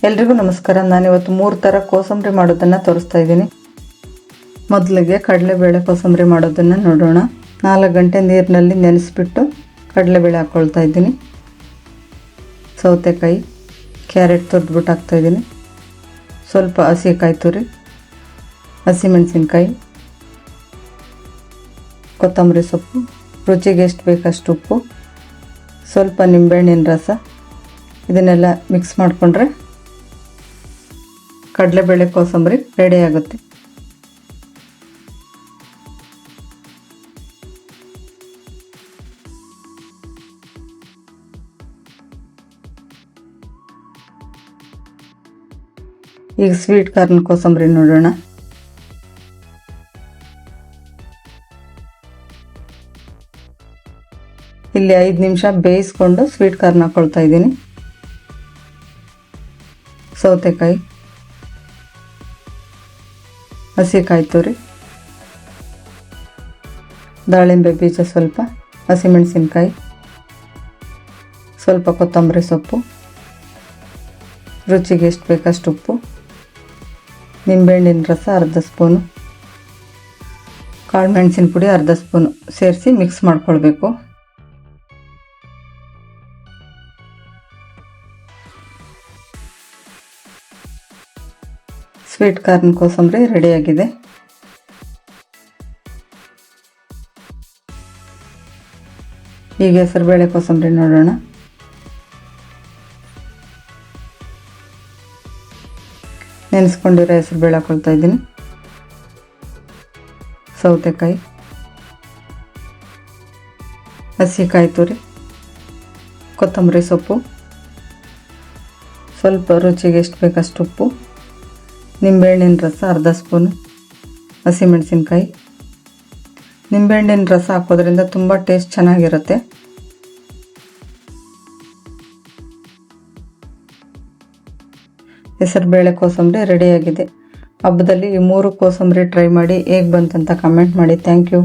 ಎಲ್ರಿಗೂ ನಮಸ್ಕಾರ. ನಾನಿವತ್ತು 3 ಥರ ಕೋಸಂಬರಿ ಮಾಡೋದನ್ನು ತೋರಿಸ್ತಾ ಇದ್ದೀನಿ. ಮೊದಲಿಗೆ ಕಡಲೆಬೇಳೆ ಕೋಸಂಬರಿ ಮಾಡೋದನ್ನು ನೋಡೋಣ. 4 ಗಂಟೆ ನೀರಿನಲ್ಲಿ ನೆನೆಸ್ಬಿಟ್ಟು ಕಡಲೆಬೇಳೆ ಹಾಕ್ಕೊಳ್ತಾ ಇದ್ದೀನಿ. ಸೌತೆಕಾಯಿ, ಕ್ಯಾರೆಟ್ ತುರಿದ್ಬಿಟ್ಟು ಹಾಕ್ತಾಯಿದ್ದೀನಿ. ಸ್ವಲ್ಪ ಹಸಿಕಾಯಿ ತುರಿ, ಹಸಿಮೆಣಸಿನ್ಕಾಯಿ, ಕೊತ್ತಂಬರಿ ಸೊಪ್ಪು, ರುಚಿಗೆ ಎಷ್ಟು ಬೇಕಷ್ಟು ಉಪ್ಪು, ಸ್ವಲ್ಪ ನಿಂಬೆಹಣ್ಣಿನ ರಸ. ಇದನ್ನೆಲ್ಲ ಮಿಕ್ಸ್ ಮಾಡಿಕೊಂಡ್ರೆ ಕಡಲೆಬೇಳೆ ಕೋಸಂಬರಿ ರೆಡಿ ಆಗುತ್ತೆ. ಈಗ ಸ್ವೀಟ್ ಕಾರ್ನ್ ಕೋಸಂಬರಿ ನೋಡೋಣ. ಇಲ್ಲಿ 5 ನಿಮಿಷ ಬೇಯಿಸ್ಕೊಂಡು ಸ್ವೀಟ್ ಕಾರ್ನ್ ಹಾಕೊಳ್ತಾ ಇದ್ದೀನಿ. ಸೌತೆಕಾಯಿ, ಹಸಿಕಾಯಿ ತುರಿ, ದಾಳಿಂಬೆ ಬೀಜ ಸ್ವಲ್ಪ, ಹಸಿಮೆಣಸಿನ್ಕಾಯಿ, ಸ್ವಲ್ಪ ಕೊತ್ತಂಬರಿ ಸೊಪ್ಪು, ರುಚಿಗೆ ಎಷ್ಟು ಬೇಕಷ್ಟು ಉಪ್ಪು, ನಿಂಬೆಹಣ್ಣಿನ ರಸ ಅರ್ಧ ಸ್ಪೂನು, ಕಾಳು ಮೆಣಸಿನ ಪುಡಿ ಅರ್ಧ ಸ್ಪೂನು ಸೇರಿಸಿ ಮಿಕ್ಸ್ ಮಾಡ್ಕೊಳ್ಬೇಕು. ಸ್ವೀಟ್ ಕಾರ್ನ್ ಕೋಸಂಬರಿ ರೆಡಿಯಾಗಿದೆ. ಈಗ ಹೆಸರುಬೇಳೆ ಕೋಸಂಬರಿ ನೋಡೋಣ. ನೆನೆಸ್ಕೊಂಡಿರೋ ಹೆಸರುಬೇಳೆ ಹಾಕೊಳ್ತಾ ಇದ್ದೀನಿ. ಸೌತೆಕಾಯಿ, ಹಸಿಕಾಯಿ ತುರಿ, ಕೊತ್ತಂಬರಿ ಸೊಪ್ಪು, ಸ್ವಲ್ಪ ರುಚಿಗೆ ಎಷ್ಟು ಬೇಕಷ್ಟು ಉಪ್ಪು, ನಿಂಬೆಹಣ್ಣಿನ ರಸ ಅರ್ಧ ಸ್ಪೂನು, ಹಸಿಮೆಣಸಿನ್ಕಾಯಿ. ನಿಂಬೆಹಣ್ಣಿನ ರಸ ಹಾಕೋದ್ರಿಂದ ತುಂಬ ಟೇಸ್ಟ್ ಚೆನ್ನಾಗಿರುತ್ತೆ. ಹೆಸರುಬೇಳೆ ಕೋಸಂಬರಿ ರೆಡಿಯಾಗಿದೆ. ಹಬ್ಬದಲ್ಲಿ ಈ 3 ಕೋಸಂಬರಿ ಟ್ರೈ ಮಾಡಿ ಹೇಗೆ ಬಂತಂತ ಕಮೆಂಟ್ ಮಾಡಿ. Thank you.